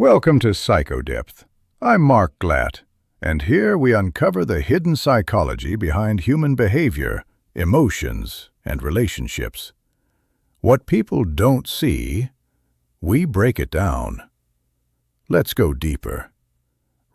Welcome to Psychodepth. I'm Mark Glat, and here we uncover the hidden psychology behind human behavior, emotions, and relationships. What people don't see, we break it down. Let's go deeper.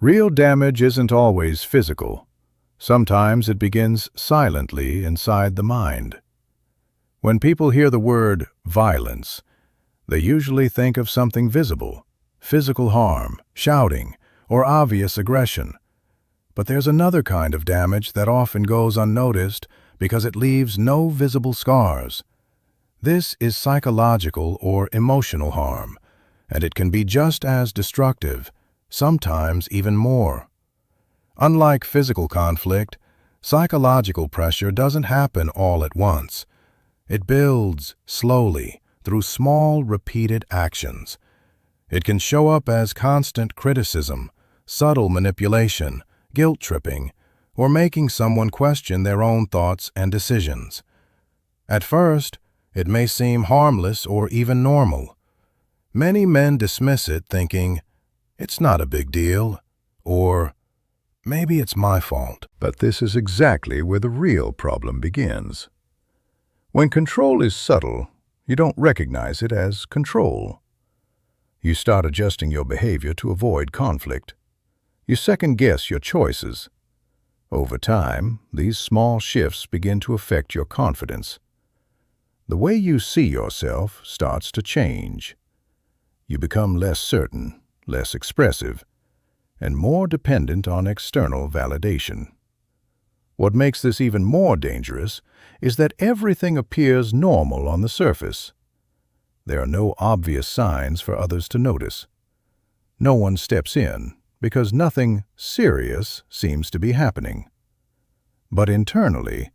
Real damage isn't always physical. Sometimes it begins silently inside the mind. When people hear the word violence, they usually think of something visible. Physical harm, shouting, or obvious aggression. But there's another kind of damage that often goes unnoticed because it leaves no visible scars. This is psychological or emotional harm, and it can be just as destructive, sometimes even more. Unlike physical conflict, psychological pressure doesn't happen all at once. It builds slowly through small, repeated actions. It can show up as constant criticism, subtle manipulation, guilt-tripping, or making someone question their own thoughts and decisions. At first, it may seem harmless or even normal. Many men dismiss it thinking, "It's not a big deal," or "Maybe it's my fault." But this is exactly where the real problem begins. When control is subtle, you don't recognize it as control. You start adjusting your behavior to avoid conflict. You second-guess your choices. Over time, these small shifts begin to affect your confidence. The way you see yourself starts to change. You become less certain, less expressive, and more dependent on external validation. What makes this even more dangerous is that everything appears normal on the surface. There are no obvious signs for others to notice. No one steps in because nothing serious seems to be happening. But internally,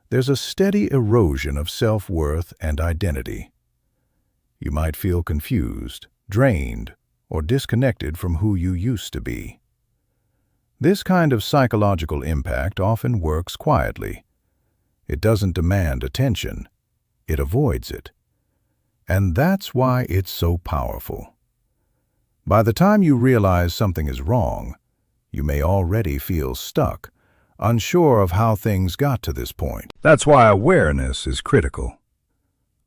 there's a steady erosion of self-worth and identity. You might feel confused, drained, or disconnected from who you used to be. This kind of psychological impact often works quietly. It doesn't demand attention. It avoids it. And that's why it's so powerful. By the time you realize something is wrong, you may already feel stuck, unsure of how things got to this point. That's why awareness is critical.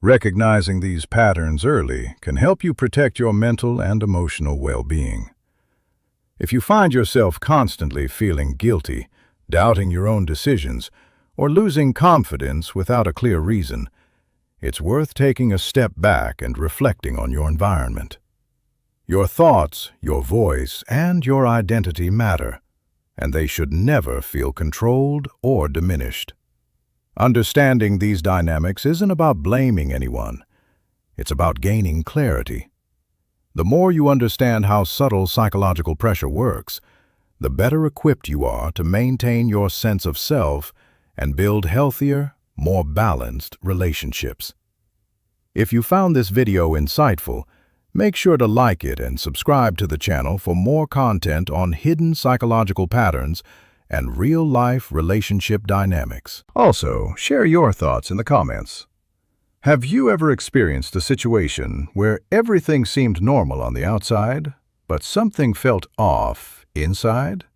Recognizing these patterns early can help you protect your mental and emotional well-being. If you find yourself constantly feeling guilty, doubting your own decisions, or losing confidence without a clear reason, it's worth taking a step back and reflecting on your environment. Your thoughts, your voice, and your identity matter, and they should never feel controlled or diminished. Understanding these dynamics isn't about blaming anyone. It's about gaining clarity. The more you understand how subtle psychological pressure works, the better equipped you are to maintain your sense of self and build healthier, more balanced relationships. If you found this video insightful, make sure to like it and subscribe to the channel for more content on hidden psychological patterns and real-life relationship dynamics. Also, share your thoughts in the comments. Have you ever experienced a situation where everything seemed normal on the outside, but something felt off inside?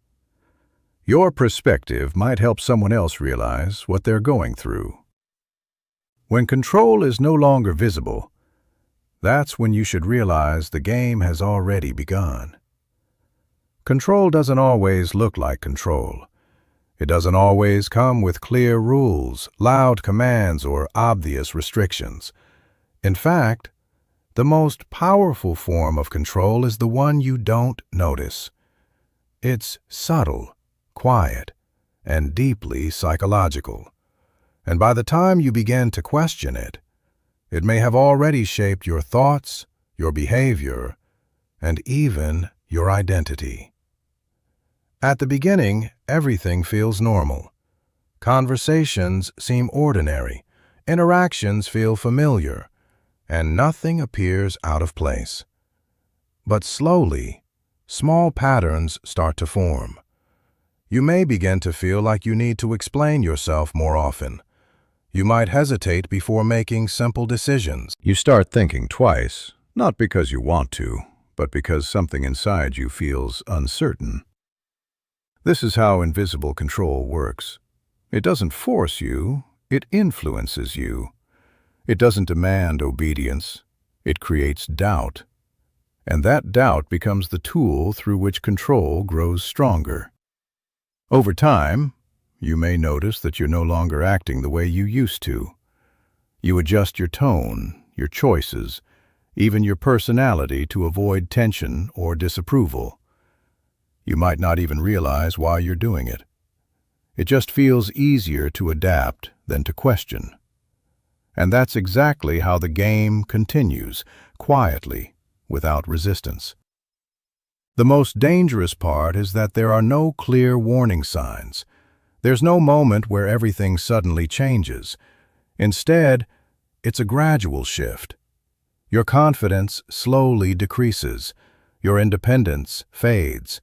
Your perspective might help someone else realize what they're going through. When control is no longer visible, that's when you should realize the game has already begun. Control doesn't always look like control. It doesn't always come with clear rules, loud commands, or obvious restrictions. In fact, the most powerful form of control is the one you don't notice. It's subtle, quiet, and deeply psychological. And by the time you begin to question it, it may have already shaped your thoughts, your behavior, and even your identity. At the beginning, everything feels normal. Conversations seem ordinary, interactions feel familiar, and nothing appears out of place. But slowly, small patterns start to form. You may begin to feel like you need to explain yourself more often. You might hesitate before making simple decisions. You start thinking twice, not because you want to, but because something inside you feels uncertain. This is how invisible control works. It doesn't force you, it influences you. It doesn't demand obedience, it creates doubt. And that doubt becomes the tool through which control grows stronger. Over time, you may notice that you're no longer acting the way you used to. You adjust your tone, your choices, even your personality to avoid tension or disapproval. You might not even realize why you're doing it. It just feels easier to adapt than to question. And that's exactly how the game continues, quietly, without resistance. The most dangerous part is that there are no clear warning signs. There's no moment where everything suddenly changes. Instead, it's a gradual shift. Your confidence slowly decreases. Your independence fades.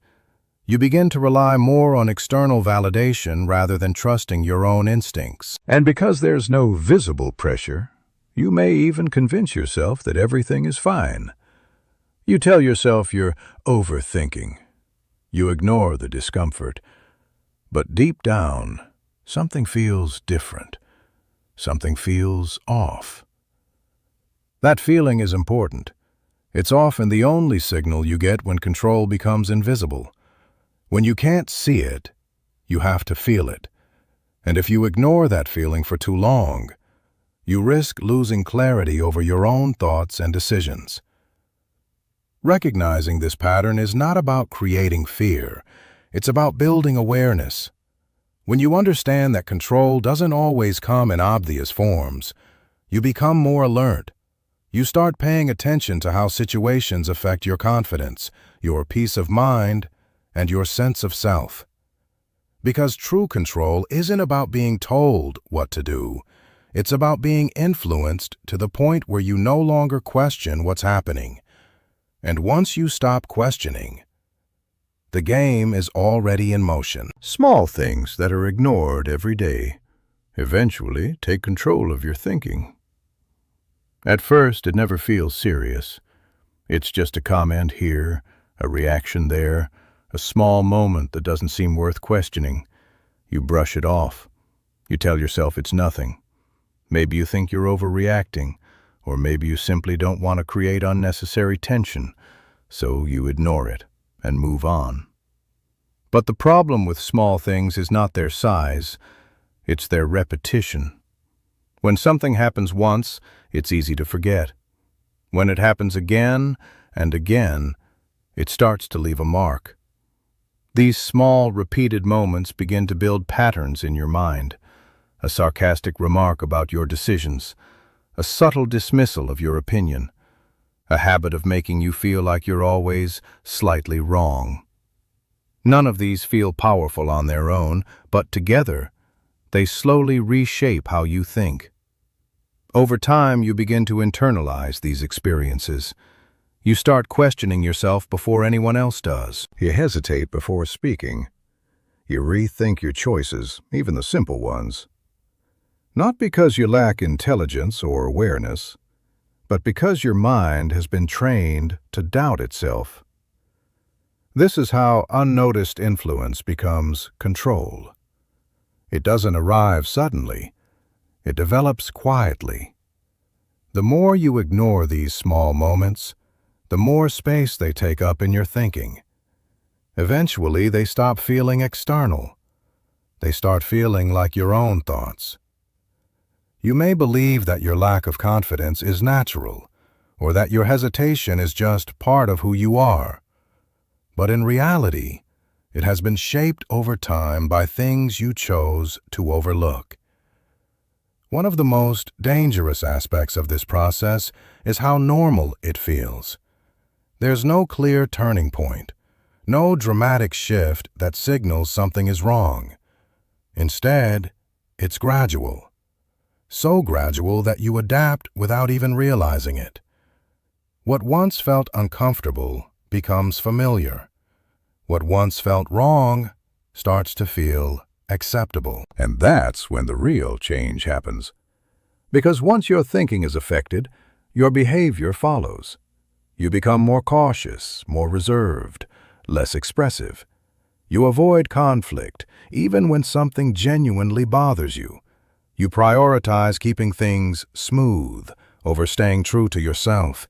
You begin to rely more on external validation rather than trusting your own instincts. And because there's no visible pressure, you may even convince yourself that everything is fine. You tell yourself you're overthinking. You ignore the discomfort. But deep down, something feels different. Something feels off. That feeling is important. It's often the only signal you get when control becomes invisible. When you can't see it, you have to feel it. And if you ignore that feeling for too long, you risk losing clarity over your own thoughts and decisions. Recognizing this pattern is not about creating fear. It's about building awareness. When you understand that control doesn't always come in obvious forms, you become more alert. You start paying attention to how situations affect your confidence, your peace of mind, and your sense of self. Because true control isn't about being told what to do. It's about being influenced to the point where you no longer question what's happening. And once you stop questioning, the game is already in motion. Small things that are ignored every day eventually take control of your thinking. At first, it never feels serious. It's just a comment here, a reaction there, a small moment that doesn't seem worth questioning. You brush it off. You tell yourself it's nothing. Maybe you think you're overreacting, or maybe you simply don't want to create unnecessary tension, so you ignore it and move on. But the problem with small things is not their size, it's their repetition. When something happens once, it's easy to forget. When it happens again and again, it starts to leave a mark. These small, repeated moments begin to build patterns in your mind. A sarcastic remark about your decisions, a subtle dismissal of your opinion, a habit of making you feel like you're always slightly wrong. None of these feel powerful on their own, but together, they slowly reshape how you think. Over time, you begin to internalize these experiences. You start questioning yourself before anyone else does. You hesitate before speaking. You rethink your choices, even the simple ones. Not because you lack intelligence or awareness, but because your mind has been trained to doubt itself. This is how unnoticed influence becomes control. It doesn't arrive suddenly. It develops quietly. The more you ignore these small moments, the more space they take up in your thinking. Eventually, they stop feeling external. They start feeling like your own thoughts. You may believe that your lack of confidence is natural, or that your hesitation is just part of who you are. But in reality, it has been shaped over time by things you chose to overlook. One of the most dangerous aspects of this process is how normal it feels. There's no clear turning point, no dramatic shift that signals something is wrong. Instead, it's gradual. So gradual that you adapt without even realizing it. What once felt uncomfortable becomes familiar. What once felt wrong starts to feel acceptable. And that's when the real change happens. Because once your thinking is affected, your behavior follows. You become more cautious, more reserved, less expressive. You avoid conflict, even when something genuinely bothers you. You prioritize keeping things smooth over staying true to yourself.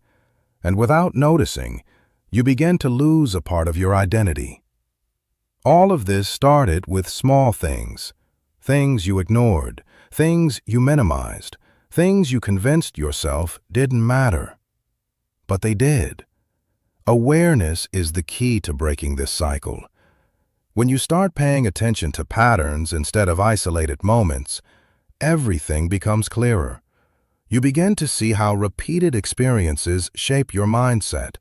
And without noticing, you begin to lose a part of your identity. All of this started with small things you ignored, things you minimized, things you convinced yourself didn't matter. But they did. Awareness is the key to breaking this cycle. When you start paying attention to patterns instead of isolated moments, everything becomes clearer. You begin to see how repeated experiences shape your mindset.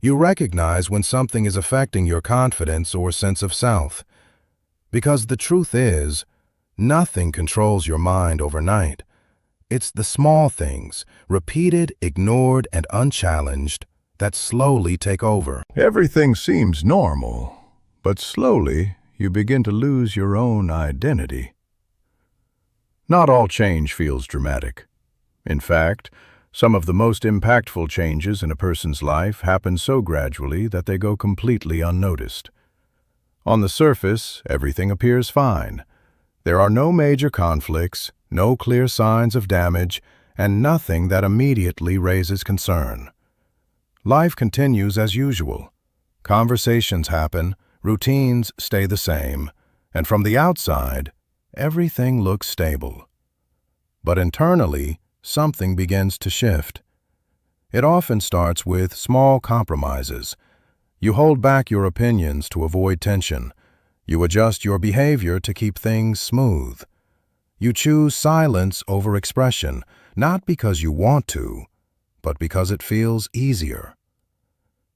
You recognize when something is affecting your confidence or sense of self. Because the truth is, nothing controls your mind overnight. It's the small things, repeated, ignored, and unchallenged, that slowly take over. Everything seems normal, but slowly you begin to lose your own identity. Not all change feels dramatic. In fact, some of the most impactful changes in a person's life happen so gradually that they go completely unnoticed. On the surface, everything appears fine. There are no major conflicts, no clear signs of damage, and nothing that immediately raises concern. Life continues as usual. Conversations happen, routines stay the same, and from the outside, everything looks stable. But internally, something begins to shift. It often starts with small compromises. You hold back your opinions to avoid tension. You adjust your behavior to keep things smooth. You choose silence over expression, not because you want to, but because it feels easier.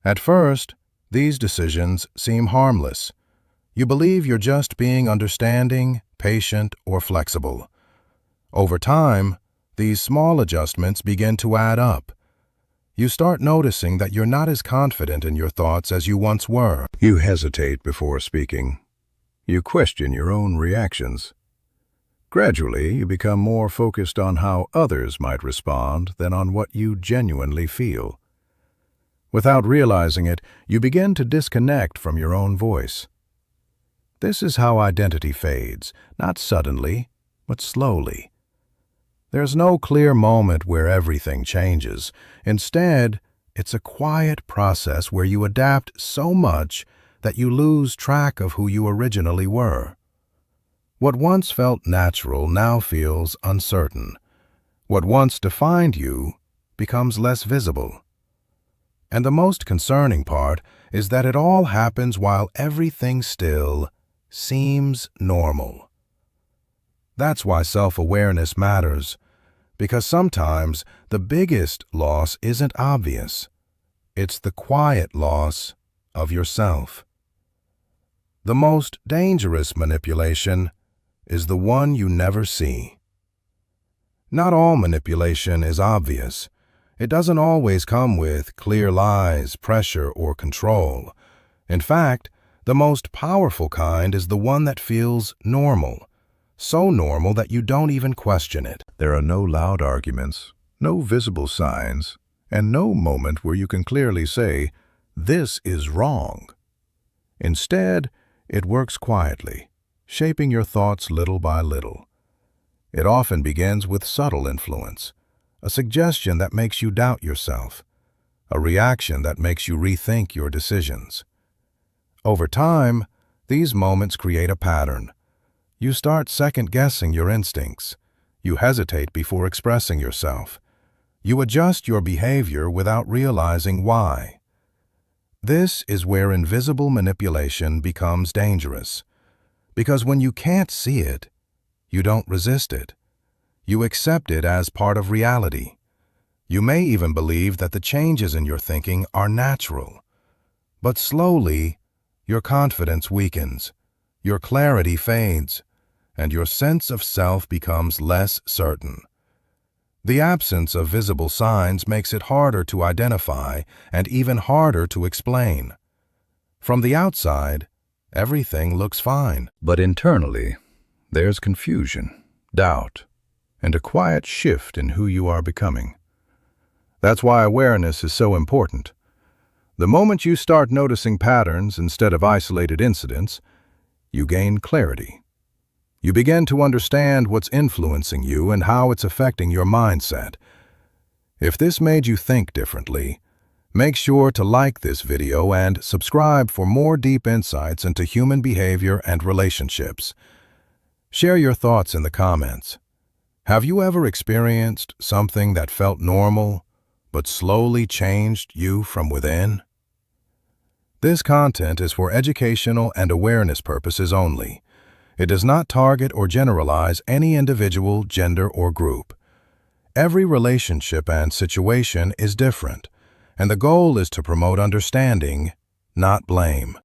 At first, these decisions seem harmless. You believe you're just being understanding, patient, or flexible. Over time, these small adjustments begin to add up. You start noticing that you're not as confident in your thoughts as you once were. You hesitate before speaking. You question your own reactions. Gradually, you become more focused on how others might respond than on what you genuinely feel. Without realizing it, you begin to disconnect from your own voice. This is how identity fades, not suddenly, but slowly. There's no clear moment where everything changes. Instead, it's a quiet process where you adapt so much that you lose track of who you originally were. What once felt natural now feels uncertain. What once defined you becomes less visible. And the most concerning part is that it all happens while everything still seems normal. That's why self-awareness matters, because sometimes the biggest loss isn't obvious. It's the quiet loss of yourself. The most dangerous manipulation is the one you never see. Not all manipulation is obvious. It doesn't always come with clear lies, pressure, or control. In fact, the most powerful kind is the one that feels normal, so normal that you don't even question it. There are no loud arguments, no visible signs, and no moment where you can clearly say, "This is wrong." Instead, it works quietly, shaping your thoughts little by little. It often begins with subtle influence, a suggestion that makes you doubt yourself, a reaction that makes you rethink your decisions. Over time, these moments create a pattern. You start second-guessing your instincts. You hesitate before expressing yourself. You adjust your behavior without realizing why. This is where invisible manipulation becomes dangerous. Because when you can't see it, you don't resist it. You accept it as part of reality. You may even believe that the changes in your thinking are natural. But slowly, your confidence weakens, your clarity fades, and your sense of self becomes less certain. The absence of visible signs makes it harder to identify and even harder to explain. From the outside, everything looks fine. But internally, there's confusion, doubt, and a quiet shift in who you are becoming. That's why awareness is so important. The moment you start noticing patterns instead of isolated incidents, you gain clarity. You begin to understand what's influencing you and how it's affecting your mindset. If this made you think differently, make sure to like this video and subscribe for more deep insights into human behavior and relationships. Share your thoughts in the comments. Have you ever experienced something that felt normal, but slowly changed you from within? This content is for educational and awareness purposes only. It does not target or generalize any individual, gender, or group. Every relationship and situation is different, and the goal is to promote understanding, not blame.